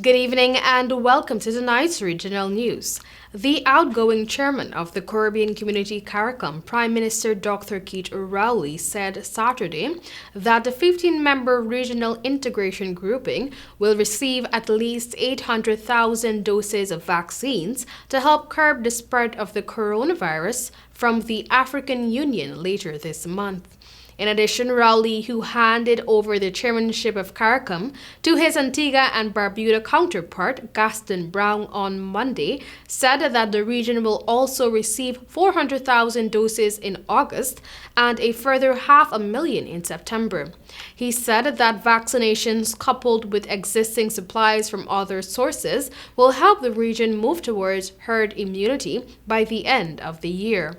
Good evening and welcome to tonight's regional news. The outgoing chairman of the Caribbean Community CARICOM, Prime Minister Dr. Keith Rowley, said Saturday that the 15-member regional integration grouping will receive at least 800,000 doses of vaccines to help curb the spread of the coronavirus from the African Union later this month. In addition, Rowley, who handed over the chairmanship of CARICOM to his Antigua and Barbuda counterpart, Gaston Brown, on Monday, said that the region will also receive 400,000 doses in August and a further 500,000 in September. He said that vaccinations coupled with existing supplies from other sources will help the region move towards herd immunity by the end of the year.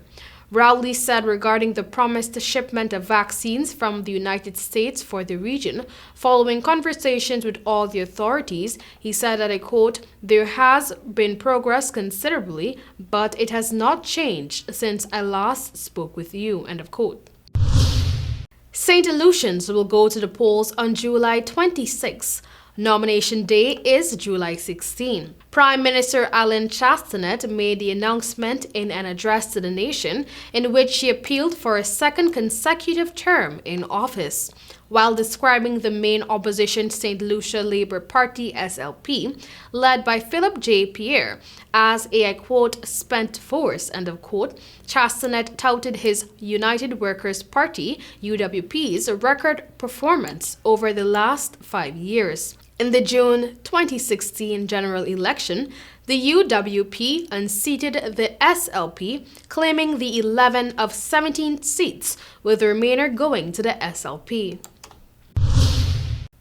Rowley said regarding the promised shipment of vaccines from the United States for the region, following conversations with all the authorities, he said that, I quote, "There has been progress considerably, but it has not changed since I last spoke with you," end of quote. St. Lucians will go to the polls on July 26. Nomination day is July 16. Prime Minister Alan Chastanet made the announcement in an address to the nation in which she appealed for a second consecutive term in office. While describing the main opposition St. Lucia Labour Party (SLP), led by Philip J. Pierre, as a, I quote, "spent force," end of quote, Chastanet touted his United Workers' Party (UWP's) record performance over the last 5 years. In the June 2016 general election, the UWP unseated the SLP, claiming the 11 of 17 seats, with the remainder going to the SLP.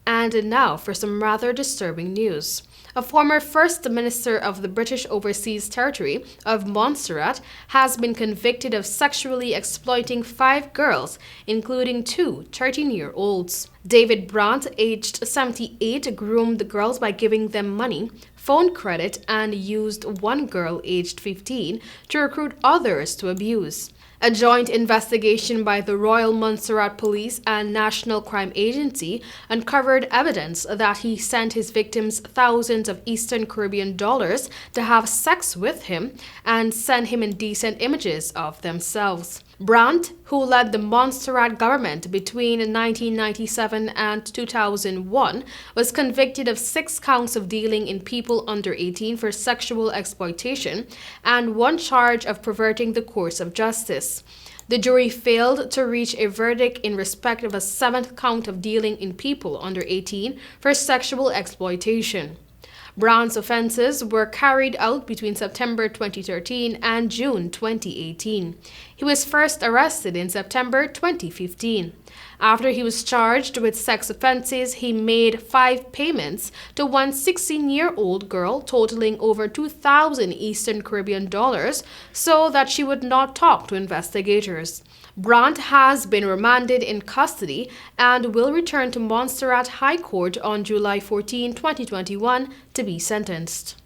And now for some rather disturbing news. A former First Minister of the British Overseas Territory of Montserrat has been convicted of sexually exploiting 5 girls, including 2 13-year-olds. David Brandt, aged 78, groomed the girls by giving them money, phone credit, and used one girl, aged 15, to recruit others to abuse. A joint investigation by the Royal Montserrat Police and National Crime Agency uncovered evidence that he sent his victims thousands of Eastern Caribbean dollars to have sex with him and send him indecent images of themselves. Brandt, who led the Montserrat government between 1997 and 2001, was convicted of 6 counts of dealing in people under 18 for sexual exploitation and 1 charge of perverting the course of justice. The jury failed to reach a verdict in respect of a 7th count of dealing in people under 18 for sexual exploitation. Brown's offenses were carried out between September 2013 and June 2018. He was first arrested in September 2015. After he was charged with sex offenses, he made 5 payments to one 16-year-old girl totaling over 2,000 Eastern Caribbean dollars so that she would not talk to investigators. Brandt has been remanded in custody and will return to Montserrat High Court on July 14, 2021 to be sentenced.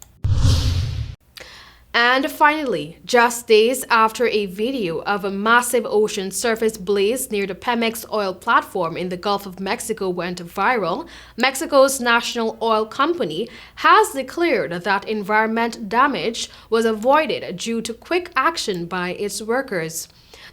And finally, just days after a video of a massive ocean surface blaze near the Pemex oil platform in the Gulf of Mexico went viral, Mexico's national oil company has declared that environmental damage was avoided due to quick action by its workers.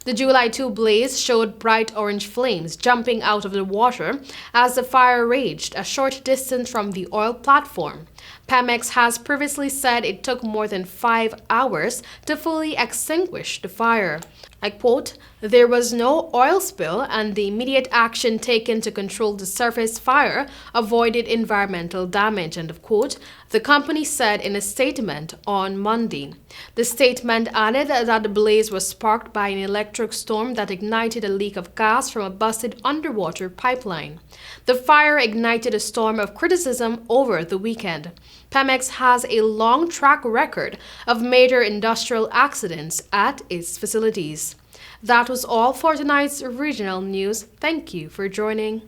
The July 2 blaze showed bright orange flames jumping out of the water as the fire raged a short distance from the oil platform. Pemex has previously said it took more than 5 hours to fully extinguish the fire. I quote, "There was no oil spill and the immediate action taken to control the surface fire avoided environmental damage," end of quote, the company said in a statement on Monday. The statement added that the blaze was sparked by an electric storm that ignited a leak of gas from a busted underwater pipeline. The fire ignited a storm of criticism over the weekend. Pemex has a long track record of major industrial accidents at its facilities. That was all for tonight's regional news. Thank you for joining.